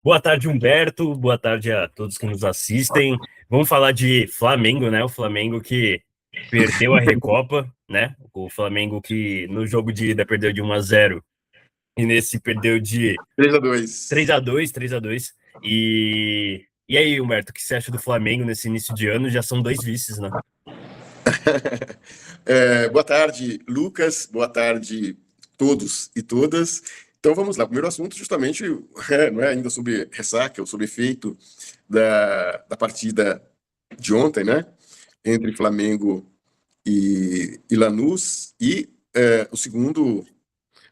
Boa tarde, Humberto. Boa tarde a todos que nos assistem. Vamos falar de Flamengo, né? O Flamengo que perdeu a Recopa, né? O Flamengo que no jogo de ida perdeu de 1-0 e nesse perdeu de 3 3-2. a 2, 3-2. E aí, Humberto, o que você acha do Flamengo nesse início de ano? Já são 2 vices, né? Boa tarde, Lucas. Boa tarde, todos e todas. Então vamos lá. O primeiro assunto, justamente, não é ainda sobre ressaca, ou sobre efeito da partida de ontem, né? Entre Flamengo e Lanús. E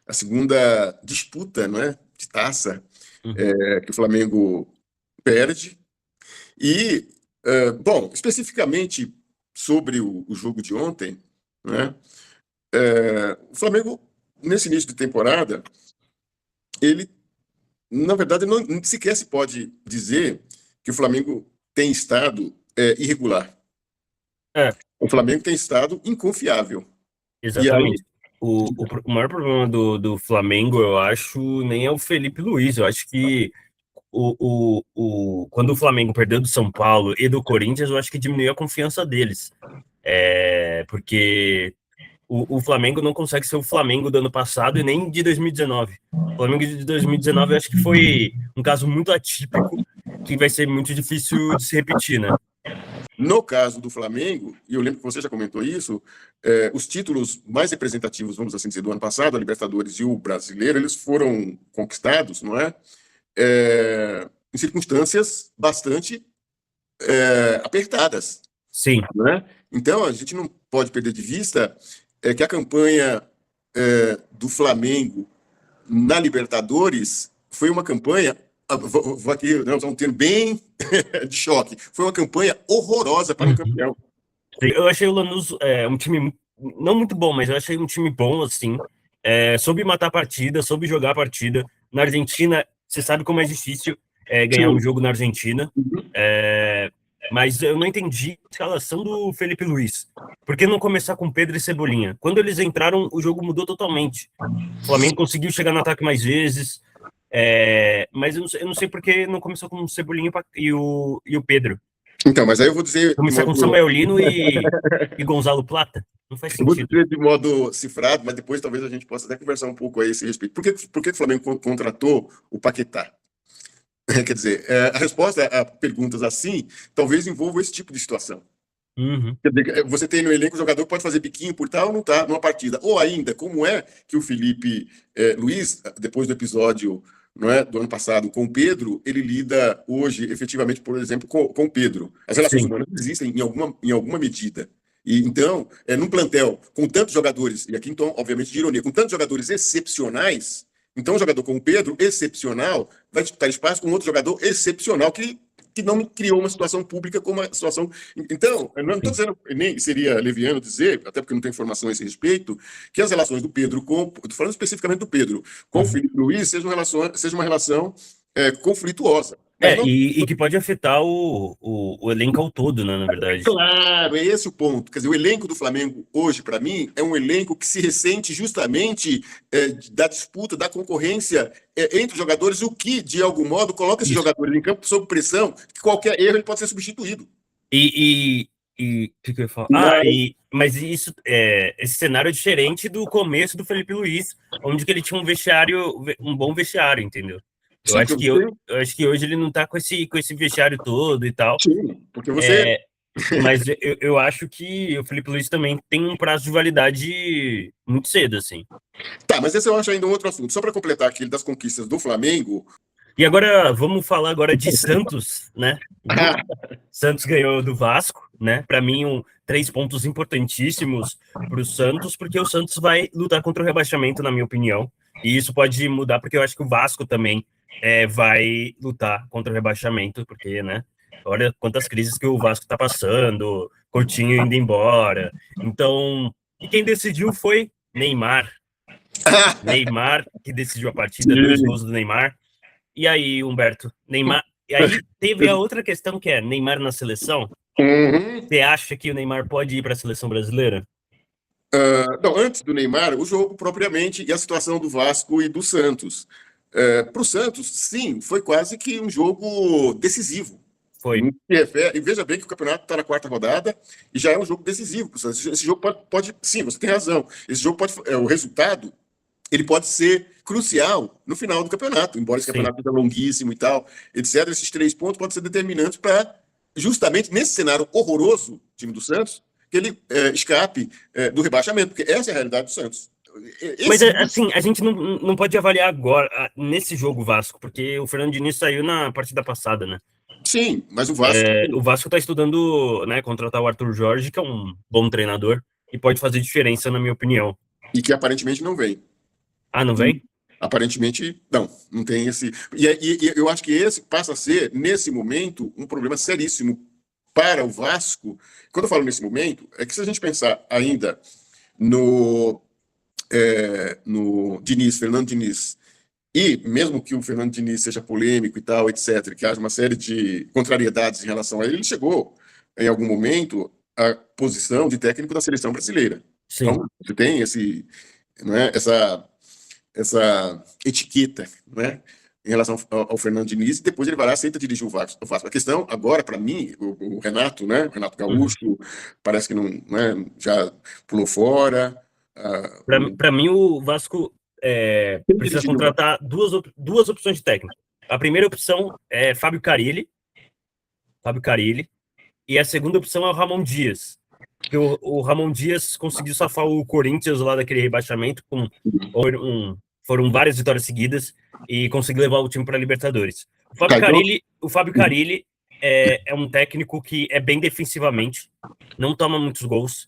a segunda disputa, não é? De taça, Uhum. que o Flamengo perde. E, bom, especificamente sobre o jogo de ontem, né? O Flamengo, nesse início de temporada, ele, na verdade, não sequer se pode dizer que o Flamengo tem estado irregular. É, O Flamengo tem estado inconfiável. E aí, exatamente. O maior problema do Flamengo, eu acho, nem é o Felipe Luiz. Eu acho que quando o Flamengo perdeu do São Paulo e do Corinthians, eu acho que diminuiu a confiança deles. Porque o Flamengo não consegue ser o Flamengo do ano passado e nem de 2019. O Flamengo de 2019 eu acho que foi um caso muito atípico que vai ser muito difícil de se repetir, né? no caso do Flamengo, e eu lembro que você já comentou isso, os títulos mais representativos, vamos assim dizer, do ano passado, a Libertadores e o Brasileiro, eles foram conquistados, não é? Em circunstâncias bastante apertadas, Sim. né? Então, a gente não pode perder de vista que a campanha do Flamengo na Libertadores foi uma campanha, vou aqui usar um termo bem de choque, foi uma campanha horrorosa para um Uhum. campeão. Eu achei o Lanús um time não muito bom, mas eu achei um time bom, assim. Soube matar a partida, soube jogar a partida. Na Argentina, você sabe como é difícil ganhar um Sim. jogo na Argentina. Uhum. É, mas eu não entendi a escalação do Felipe Luiz. Por que não começar com Pedro e Cebolinha? Quando eles entraram, o jogo mudou totalmente. O Flamengo conseguiu chegar no ataque mais vezes, mas eu não sei por que não começou com o Cebolinha e o Pedro. Então, mas aí eu vou dizer de Começar com modo, Samuelino e Gonzalo Plata? Não faz eu vou sentido. dizer de modo cifrado, mas depois talvez a gente possa até conversar um pouco a esse respeito. Por que o Flamengo contratou o Paquetá? Quer dizer, a resposta a perguntas assim talvez envolva esse tipo de situação. Uhum. Quer dizer, você tem no elenco um jogador que pode fazer biquinho por tal, não tá numa partida. Ou ainda, como é que o Felipe Luiz, depois do episódio, não é, do ano passado com o Pedro, ele lida hoje, efetivamente, por exemplo, com o Pedro. As relações Sim. humanas existem em alguma medida. E então, num plantel com tantos jogadores, e aqui então, obviamente, de ironia, com tantos jogadores excepcionais, então um jogador como o Pedro, excepcional, vai disputar espaço com outro jogador excepcional que não criou uma situação pública como a situação. Então, eu não estou Sim. dizendo, nem seria leviano dizer, até porque não tem informação a esse respeito, que as relações do Pedro com, estou falando especificamente do Pedro, com o Uhum. Felipe Luiz seja uma relação conflituosa. Mas não. E que pode afetar o elenco ao todo, né, na verdade. Claro, é esse o ponto. Quer dizer, o elenco do Flamengo hoje, para mim, é um elenco que se ressente justamente da disputa, da concorrência entre os jogadores, o que, de algum modo, coloca esses Isso. jogadores em campo sob pressão, que qualquer erro ele pode ser substituído. O que que eu ia falar? Mas, Mas isso, esse cenário é diferente do começo do Felipe Luiz, onde que ele tinha um bom vestiário, entendeu? Eu sim, acho porque que, você, eu acho que hoje ele não tá com esse vestiário todo e tal. sim, porque você. É, mas eu acho que o Felipe Luiz também tem um prazo de validade muito cedo, assim. Tá, mas esse eu acho ainda um outro assunto. Só para completar aquele das conquistas do Flamengo. E agora vamos falar agora de Santos, né? Ah, Santos ganhou do Vasco, né? Para mim, 3 pontos importantíssimos para o Santos, porque o Santos vai lutar contra o rebaixamento, na minha opinião. E isso pode mudar, porque eu acho que o Vasco também vai lutar contra o rebaixamento, porque, né? Olha quantas crises que o Vasco está passando, Coutinho indo embora. Então, e quem decidiu foi Neymar. Neymar que decidiu a partida, 2 gols sim. do Neymar. E aí, Humberto, Neymar. E aí teve a outra questão que é Neymar na seleção. Uhum. Você acha que o Neymar pode ir para a seleção brasileira? Não, antes do Neymar, o jogo propriamente e a situação do Vasco e do Santos. Para o Santos, sim, foi quase que um jogo decisivo. Foi. E veja bem que o campeonato está na quarta rodada e já é um jogo decisivo para o Santos. Esse jogo pode, sim, você tem razão. Esse jogo pode, o resultado, ele pode ser crucial no final do campeonato, embora esse Sim. campeonato seja longuíssimo e tal, etc. Esses 3 pontos podem ser determinantes para, justamente nesse cenário horroroso, time do Santos, que ele escape do rebaixamento, porque essa é a realidade do Santos. Mas, Esse, assim, a gente não pode avaliar agora, nesse jogo Vasco, porque o Fernando Diniz saiu na partida passada, né? sim, mas o Vasco. O Vasco tá estudando, né, contratar o Arthur Jorge, que é um bom treinador, e pode fazer diferença, na minha opinião. E que aparentemente não vem. Ah, não vem? Aparentemente, não tem esse. E eu acho que esse passa a ser, nesse momento, um problema seríssimo para o Vasco. Quando eu falo nesse momento, é que se a gente pensar ainda no Diniz, Fernando Diniz, e mesmo que o Fernando Diniz seja polêmico e tal, etc., que haja uma série de contrariedades em relação a ele, ele chegou, em algum momento, à posição de técnico da seleção brasileira. Sim. Então, você tem não é, essa etiqueta, né, em relação ao Fernando Diniz, e depois ele vai lá e aceita dirigir o Vasco. A questão agora, para mim, o Renato, né, o Renato Gaúcho, parece que não, né, já pulou fora. Para mim, o Vasco Quem precisa dirigiria o Vasco? contratar duas opções de técnico. A primeira opção é Fábio Carille, e a segunda opção é o Ramon Dias. Que o Ramon Dias conseguiu safar o Corinthians lá daquele rebaixamento foram várias vitórias seguidas e conseguiu levar o time para a Libertadores. Tá, então, O Fábio Carille é um técnico que é bem defensivamente, não toma muitos gols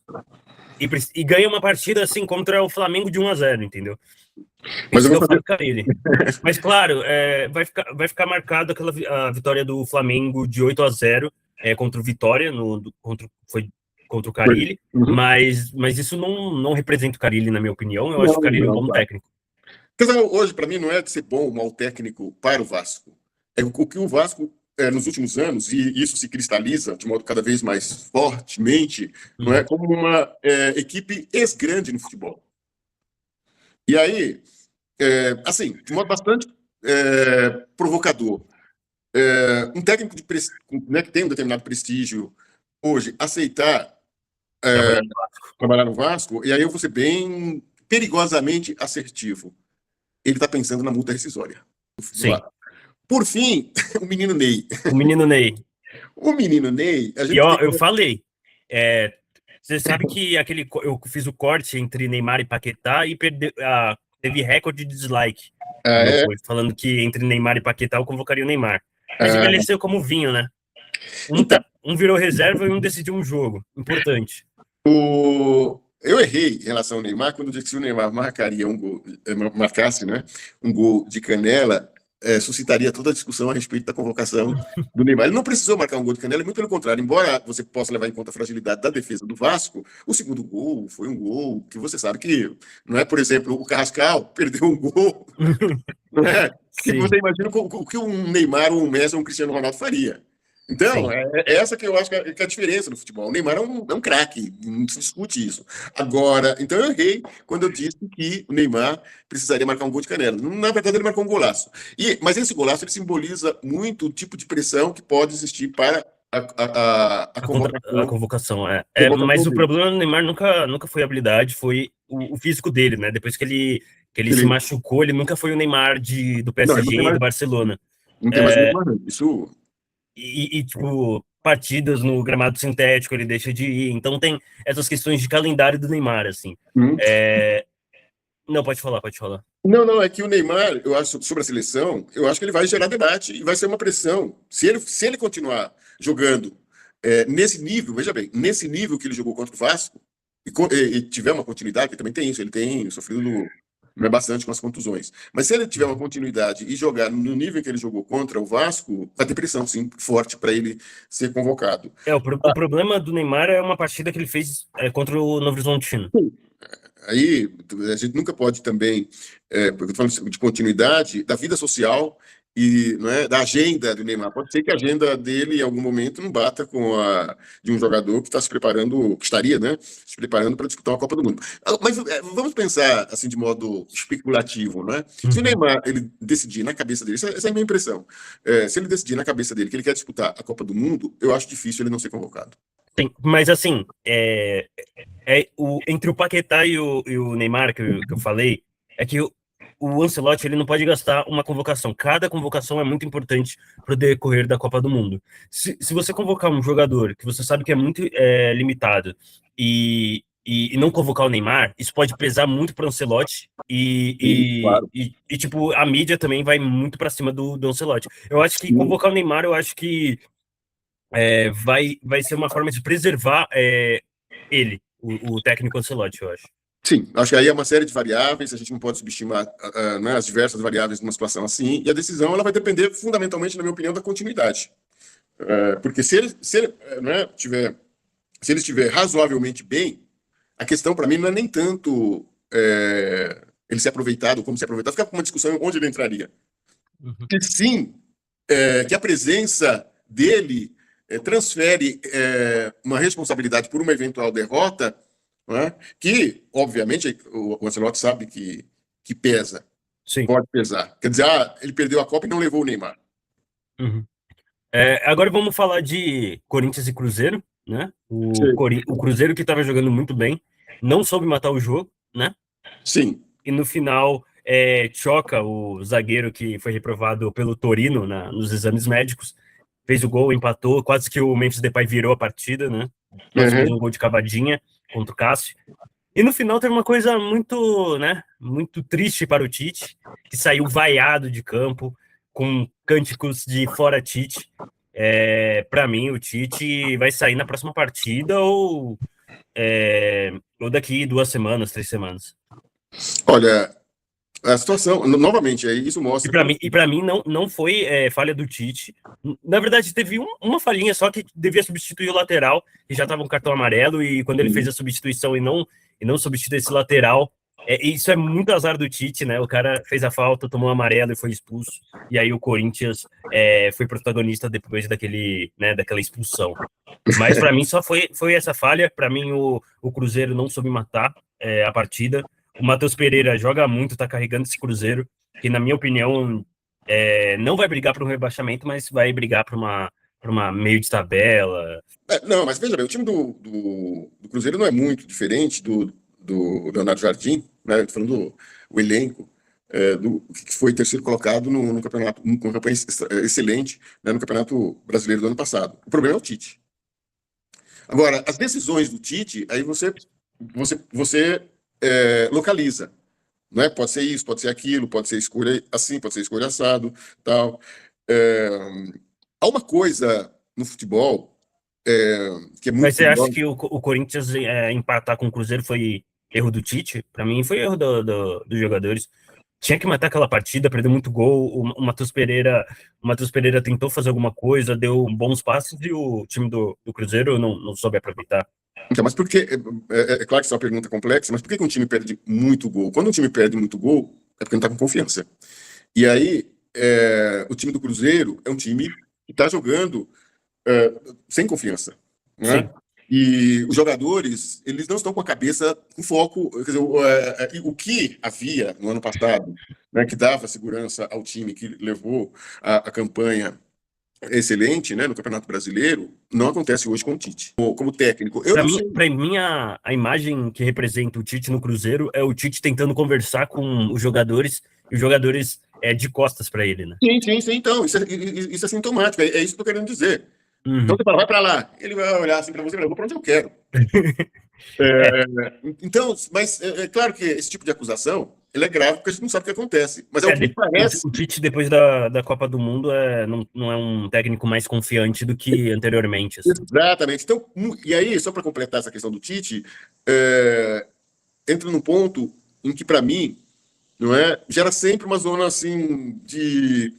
e ganha uma partida assim contra o Flamengo de 1-0, entendeu? mas eu Esse é vou o fazer. Fábio Carille. Mas claro, vai ficar marcado a vitória do Flamengo de 8-0 contra o Vitória, foi contra o Carille, Uhum. mas isso não representa o Carille, na minha opinião. Eu acho o Carille um Não, bom tá. técnico. Quer dizer, hoje, para mim, não é de ser bom ou mau técnico para o Vasco. É o que o Vasco, nos últimos anos, e isso se cristaliza de modo cada vez mais fortemente, não é, como uma equipe ex-grande no futebol. E aí, assim, de modo bastante provocador, um técnico né, que tem um determinado prestígio hoje, aceitar Trabalhando. trabalhar no Vasco, e aí eu vou ser bem perigosamente assertivo. Ele está pensando na multa rescisória do Sim, Vasco. Por fim, o menino Ney. o menino Ney. O menino Ney, a E gente ó, tem que. eu falei, você sabe que eu fiz o corte entre Neymar e Paquetá e teve recorde de dislike no Ah, meu é, post, falando que entre Neymar e Paquetá eu convocaria o Neymar. Mas ah, envelheceu como vinho, né? então, Um virou reserva e um decidiu um jogo. Importante. eu errei em relação ao Neymar quando eu disse que se o Neymar marcaria um gol, marcasse, né, um gol de canela, suscitaria toda a discussão a respeito da convocação do Neymar. Ele não precisou marcar um gol de canela, muito pelo contrário. Embora você possa levar em conta a fragilidade da defesa do Vasco, o segundo gol foi um gol que você sabe que não é, por exemplo, o Carrascal perdeu um gol, não é? Que Sim. você imagina o que um Neymar, ou um Messi, ou um Cristiano Ronaldo faria. Então, Sim. é essa que eu acho que é a diferença no futebol. O Neymar é um craque, não se discute isso. Agora, então eu errei quando eu disse que o Neymar precisaria marcar um gol de canela. Na verdade, ele marcou um golaço. Mas esse golaço ele simboliza muito o tipo de pressão que pode existir para a A convocação, convocação, mas convocação o dele. problema do Neymar nunca foi a habilidade, foi o físico dele, né? Depois que ele se Ele, machucou, ele nunca foi o Neymar do não, ele não tem PSG e mais, do Barcelona. não tem mais Neymar, não. Isso. Tipo, partidas no gramado sintético ele deixa de ir. Então tem essas questões de calendário do Neymar, assim. Hum. Não, pode falar, pode falar. Não, é que o Neymar, eu acho, sobre a seleção, eu acho que ele vai gerar debate e vai ser uma pressão. Se ele continuar jogando nesse nível, veja bem, nesse nível que ele jogou contra o Vasco, e tiver uma continuidade, porque também tem isso, ele tem sofrido não é bastante com as contusões. Mas se ele tiver uma continuidade e jogar no nível que ele jogou contra o Vasco, vai ter pressão, sim, forte para ele ser convocado. O problema do Neymar é uma partida que ele fez contra o Novo Horizontino. Aí a gente nunca pode também, porque eu tô falando de continuidade da vida social não é, da agenda do Neymar. Pode ser que a agenda dele, em algum momento, não bata com a de um jogador que está se preparando, que estaria, né, se preparando para disputar uma Copa do Mundo. Mas vamos pensar assim de modo especulativo, né? Se o Uhum. Neymar ele decidir na cabeça dele, essa é a minha impressão. Se ele decidir na cabeça dele que ele quer disputar a Copa do Mundo, eu acho difícil ele não ser convocado. Sim, mas assim, entre o Paquetá e o Neymar que eu falei, é que o Ancelotti ele não pode gastar uma convocação. Cada convocação é muito importante para o decorrer da Copa do Mundo. Se você convocar um jogador que você sabe que é muito limitado e não convocar o Neymar, isso pode pesar muito para o Ancelotti Sim, claro. tipo, a mídia também vai muito para cima do Ancelotti. Eu acho que Sim. convocar o Neymar, eu acho que vai ser uma forma de preservar o técnico Ancelotti, eu acho. Sim, acho que aí é uma série de variáveis, a gente não pode subestimar né, as diversas variáveis numa situação assim, e a decisão ela vai depender fundamentalmente, na minha opinião, da continuidade. Porque né, se ele estiver razoavelmente bem, a questão para mim não é nem tanto ele ser aproveitado, como ser aproveitado, fica com uma discussão onde ele entraria. Uhum. Que sim, que a presença dele transfere uma responsabilidade por uma eventual derrota, né, que, obviamente, o Ancelotti sabe que pesa, Sim. pode pesar. Quer dizer, ele perdeu a Copa e não levou o Neymar. Uhum. Agora vamos falar de Corinthians e Cruzeiro, né? Sim. O Cruzeiro que estava jogando muito bem, não soube matar o jogo, né? Sim. E no final choca o zagueiro que foi reprovado pelo Torino nos exames médicos, fez o gol, empatou, quase que o Memphis Depay virou a partida, né? Quase fez Uhum. um gol de cavadinha contra o Cássio. E no final teve uma coisa muito, né, muito triste para o Tite, que saiu vaiado de campo com cânticos de fora Tite. Para mim, o Tite vai sair na próxima partida ou daqui 2 semanas, 3 semanas. Olha, a situação, novamente, aí isso E mostra para como. mim, não foi falha do Tite. Na verdade, teve uma falhinha só que devia substituir o lateral, que já estava com cartão amarelo, e quando ele fez a substituição e não substituiu esse lateral, isso é muito azar do Tite, né? O cara fez a falta, tomou amarelo e foi expulso. E aí o Corinthians foi protagonista depois daquela expulsão. Mas para mim só foi essa falha. Para mim o Cruzeiro não soube matar a partida. O Matheus Pereira joga muito, tá carregando esse Cruzeiro, que na minha opinião não vai brigar para um rebaixamento, mas vai brigar para uma meio de tabela. Não, mas veja bem, o time do Cruzeiro não é muito diferente do Leonardo Jardim, né? Estou falando o elenco, que foi terceiro colocado no campeonato, com uma campanha excelente, né, no Campeonato Brasileiro do ano passado. O problema é o Tite. Agora, as decisões do Tite, aí você localiza. Né? Pode ser isso, pode ser aquilo, pode ser escolha assim, pode ser escolha assado, tal. É, há uma coisa no futebol que é muito Mas você acha curiosa. que o Corinthians empatar com o Cruzeiro foi erro do Tite? Para mim foi erro dos jogadores. Tinha que matar aquela partida, perdeu muito gol. O Matheus Pereira tentou fazer alguma coisa, deu bons passes e o time do Cruzeiro não soube aproveitar. Então, mas por que? É claro que isso é uma pergunta complexa, mas por que um time perde muito gol? Quando um time perde muito gol, é porque não está com confiança. E aí, o time do Cruzeiro é um time que está jogando sem confiança, né? Sim. E os jogadores, eles não estão com a cabeça, com foco. Quer dizer, o que havia no ano passado, né, que dava segurança ao time que levou a campanha excelente, né, no Campeonato Brasileiro, não acontece hoje com o Tite. Como técnico, eu Para não mim, sei. para mim a imagem que representa o Tite no Cruzeiro é o Tite tentando conversar com os jogadores e os jogadores de costas para ele, né? Sim, sim, sim. Então, isso é sintomático, é isso que eu estou querendo dizer. Então Uhum. você fala, vai para lá. Ele vai olhar assim para você e vai, eu vou para onde eu quero. É, Então, mas é claro que esse tipo de acusação ele é grave porque a gente não sabe o que acontece. Mas é o que me parece. o Tite, depois da Copa do Mundo, não é um técnico mais confiante do que anteriormente, assim. Exatamente. Então, e aí, só para completar essa questão do Tite, entra num ponto em que, para mim, não é, gera sempre uma zona assim de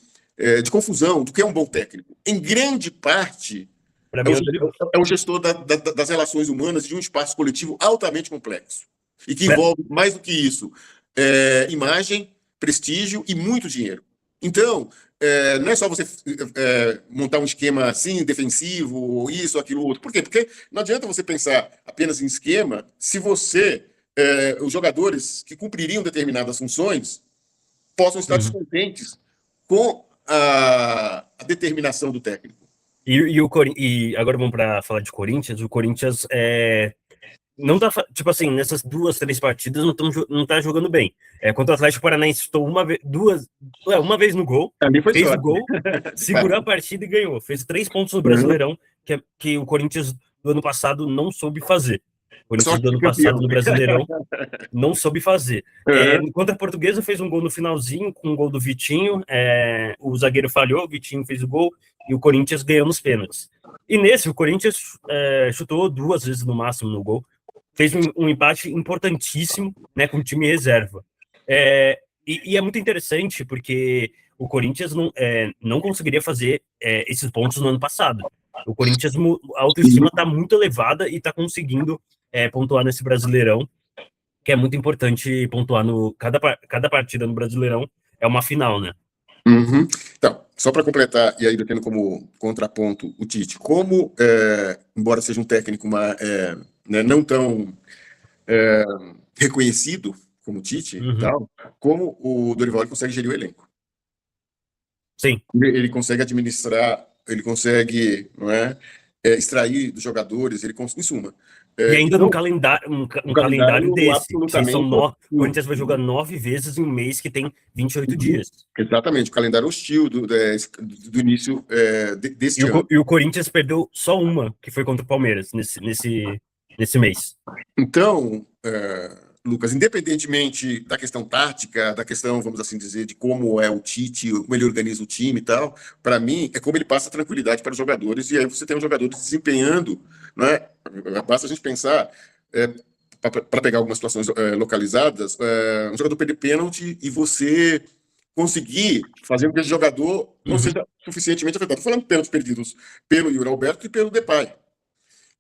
confusão do que é um bom técnico. Em grande parte, Para é mim, o, é o Dorival. é o gestor das relações humanas de um espaço coletivo altamente complexo e que Pra- envolve mais do que isso, imagem, prestígio e muito dinheiro. Então, não é só você montar um esquema assim, defensivo, ou isso, aquilo, outro. Por quê? Porque não adianta você pensar apenas em esquema se os jogadores que cumpririam determinadas funções possam estar Uhum. descontentes com a determinação do técnico. E agora vamos para falar de Corinthians. O Corinthians não tá, tipo assim, nessas 2, 3 partidas não tá jogando bem. Contra o Atlético Paranaense, estou uma vez no gol, Ali foi fez o sorte. gol, segurou a partida e ganhou. Fez 3 pontos no Uhum. Brasileirão, que o Corinthians do ano passado não soube fazer. O Corinthians Sorte do de ano passado campeão. no Brasileirão não soube fazer. Uhum. Contra a Portuguesa fez um gol no finalzinho, com um gol do Vitinho, o zagueiro falhou, o Vitinho fez o gol, e o Corinthians ganhou nos pênaltis. E nesse, o Corinthians chutou 2 vezes no máximo no gol, fez um empate importantíssimo, né, com o time reserva. E é muito interessante, porque o Corinthians não conseguiria fazer esses pontos no ano passado. O Corinthians, a autoestima está muito elevada e está conseguindo pontuar nesse Brasileirão, que é muito importante pontuar cada partida no Brasileirão é uma final, né? Uhum. Então, só para completar, e aí tendo como contraponto o Tite, embora seja um técnico né, não tão reconhecido como o Tite, Uhum. tal, como o Dorival ele consegue gerir o elenco. Sim. Ele consegue administrar, ele consegue, não é, extrair dos jogadores, em suma. E ainda num Então, calendário, um um calendário calendário desse, que absolutamente o hostil. Corinthians vai jogar 9 vezes em um mês que tem 28 Uhum. dias. Exatamente, o calendário hostil do início E deste o, ano. e o Corinthians perdeu só uma, que foi contra o Palmeiras, nesse mês. Então, Lucas, independentemente da questão tática, da questão, vamos assim dizer, de como é o Tite, como ele organiza o time e tal, para mim, é como ele passa tranquilidade para os jogadores, e aí você tem os jogadores desempenhando, né? Basta a gente pensar, para pegar algumas situações localizadas, um jogador perder pênalti e você conseguir fazer com que esse jogador não Uhum. seja suficientemente afetado. Estou falando de pênaltis perdidos pelo Yuri Alberto e pelo Depay,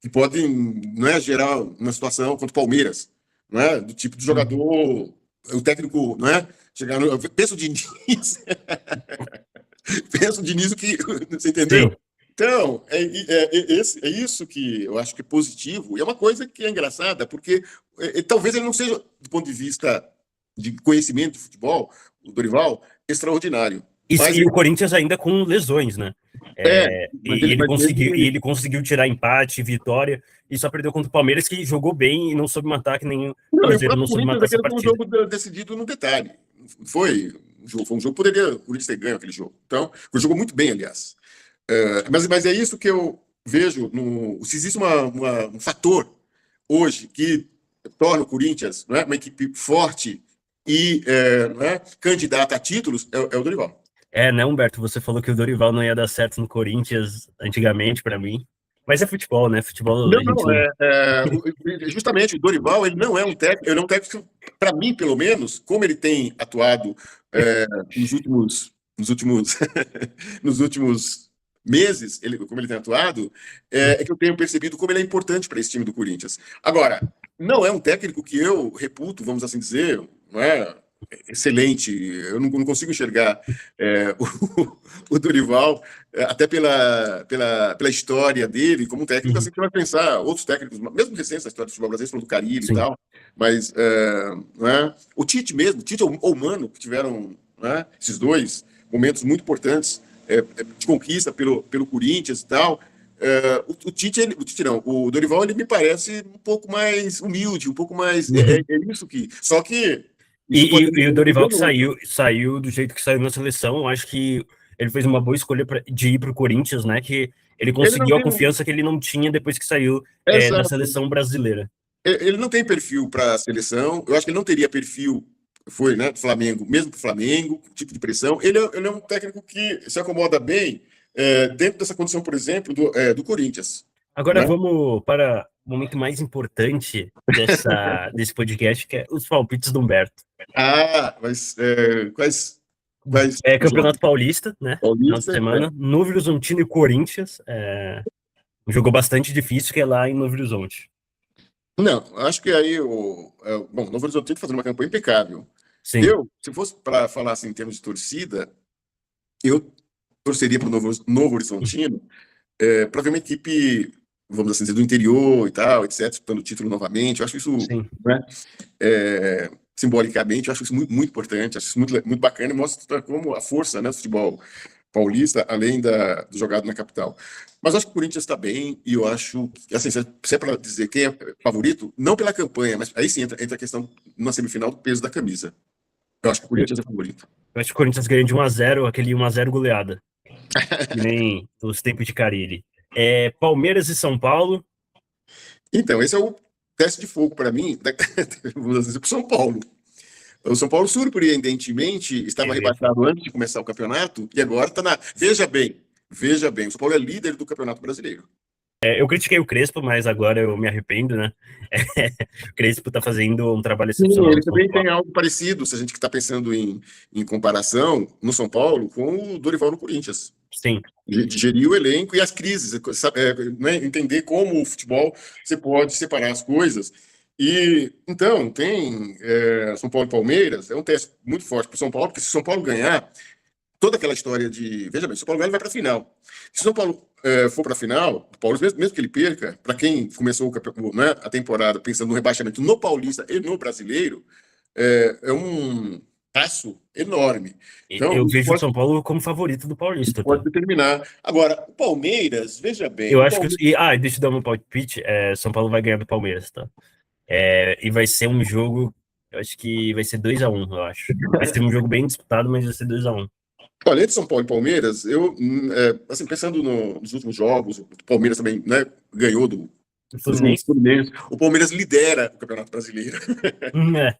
que podem, não é, gerar uma situação contra o Palmeiras, não é, do tipo de Uhum. jogador, o técnico, não é, chegar no, pensa o Diniz, pensa o Diniz o que, você entendeu? Sim. Então, é isso que eu acho que é positivo, e é uma coisa que é engraçada, porque talvez ele não seja, do ponto de vista de conhecimento de futebol, o Dorival, extraordinário, mas E o Corinthians ainda com lesões, né? mas ele, mas E ele, ele conseguiu tirar empate, vitória, e só perdeu contra o Palmeiras, que jogou bem e não soube matar, que nem o não, e o Cruzeiro próprio não soube Corinthians, matar essa aquele foi um partida. jogo decidido no detalhe. Foi um jogo que poderia o Corinthians ter ganho aquele jogo. Então, ele jogou muito bem, aliás. Mas é isso que eu vejo. Se existe um fator hoje que torna o Corinthians, não é, uma equipe forte e não é, candidata a títulos, é o Dorival. Né, Humberto? Você falou que o Dorival não ia dar certo no Corinthians antigamente, pra mim. Mas é futebol, né? Futebol Não, a gente não, não. justamente o Dorival, ele não é um técnico, para mim, pelo menos, como ele tem atuado nos últimos, nos últimos meses, como ele tem atuado, é que eu tenho percebido como ele é importante para esse time do Corinthians. Agora, não é um técnico que eu reputo, vamos assim dizer, não é excelente. Eu não consigo enxergar o Dorival, até pela história dele, como técnico, Uhum. assim, que você vai pensar, outros técnicos, mesmo recentes na história do futebol brasileiro, falando do Carille e Sim. tal, mas não é? O Tite mesmo, o Tite ou o Mano, que tiveram, não é, esses dois momentos muito importantes de conquista pelo Corinthians e tal. O Tite não, o Dorival ele me parece um pouco mais humilde, um pouco mais. Uhum. É isso que. Só que E, isso pode e o Dorival que muito. saiu do jeito que saiu na seleção, eu acho que ele fez uma boa escolha de ir para o Corinthians, né? Que ele Ele não conseguiu a tem. confiança que ele não tinha depois que saiu da Exato. seleção brasileira. Ele não tem perfil para a seleção. Eu acho que ele não teria perfil. Foi, né? Do Flamengo, mesmo para o Flamengo, tipo de pressão. Ele é um técnico que se acomoda bem dentro dessa condição, por exemplo, do Corinthians. Agora Né? vamos para o momento mais importante desse podcast, que é os palpites do Humberto. Mas quais Campeonato jogos? Paulista, né? Final de Paulista? semana. Novo Horizontino e Corinthians. Um jogo bastante difícil, que é lá em Novo Horizonte. Não, acho que aí bom, o Novo Horizontino fazendo uma campanha impecável. Sim. Se fosse para falar assim, em termos de torcida, eu torceria para o Novo Horizontino para ver uma equipe, vamos assim dizer, do interior e tal, etc., disputando o título novamente. Eu acho isso, Sim. né, simbolicamente, eu acho isso muito, muito importante, acho isso muito, muito bacana e mostra como a força, né, do futebol paulista, além do jogado na capital. Mas eu acho que o Corinthians está bem e eu acho que, assim, se é para dizer quem é favorito, não pela campanha, mas aí sim entra a questão, na semifinal, do peso da camisa. Eu acho que o Eu, Corinthians é favorito. eu acho que o Corinthians ganha de 1-0, aquele 1-0 goleada. Que nem os tempos de Carille. Palmeiras e São Paulo. Então, esse é o teste de fogo para mim, vamos dizer, para o São Paulo. O São Paulo, surpreendentemente, estava rebaixado antes de começar o campeonato e agora está na. Veja bem, o São Paulo é líder do Campeonato Brasileiro. Eu critiquei o Crespo, mas agora eu me arrependo, né? O Crespo tá fazendo um trabalho Sim, excepcional ele no São também Paulo. tem algo parecido, se a gente está pensando em comparação, no São Paulo, com o Dorival no Corinthians. Sim. De gerir o elenco e as crises, né, entender como o futebol você pode separar as coisas. E então tem São Paulo e Palmeiras, é um teste muito forte para o São Paulo, porque se o São Paulo ganhar, toda aquela história de. Veja bem, se o São Paulo ganhar, ele vai para a final. Se o São Paulo for para a final, o Paulo, mesmo que ele perca, para quem começou né, a temporada pensando no rebaixamento no Paulista e no Brasileiro, é um passo enorme. Então, Eu vejo o São Paulo como favorito do isso Paulista, pode tá? determinar. Agora, o Palmeiras, veja bem, Eu o acho que. Palmeiras Deixa eu dar meu palpite. São Paulo vai ganhar do Palmeiras, tá? E vai ser um jogo. Eu acho que vai ser 2-1, eu acho. Vai ser um jogo bem disputado, mas vai ser 2-1. olha, entre São Paulo e Palmeiras, assim, pensando nos últimos jogos, o Palmeiras também, né, ganhou O do jogo do Fluminense? Fluminense, o Palmeiras lidera o Campeonato Brasileiro, É.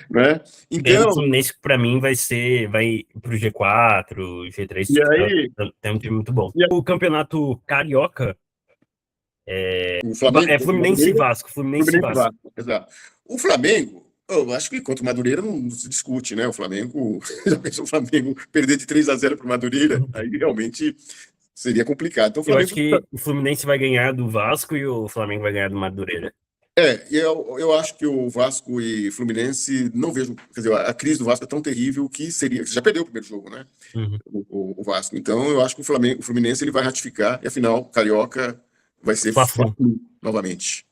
né? Ganhando o Então, Fluminense, pra mim, vai pro G4, G3, e tá, aí, tem um time muito bom. e aí, O campeonato carioca o Flamengo é contra o Fluminense e Madureira, Vasco, Fluminense e Fluminense e Vasco. Vasco, exato. O Flamengo, eu acho que contra o Madureira não se discute, né? O Flamengo, já pensou o Flamengo perder de 3-0 para o Madureira? Aí realmente seria complicado. Então o Eu acho Flamengo. que o Fluminense vai ganhar do Vasco e o Flamengo vai ganhar do Madureira. E eu acho que o Vasco e Fluminense não vejo. Quer dizer, a crise do Vasco é tão terrível que seria. Já perdeu o primeiro jogo, né? Uhum. O Vasco. Então eu acho que o Fluminense ele vai ratificar e afinal, Carioca vai ser Fla-Flu. Fla-Flu novamente.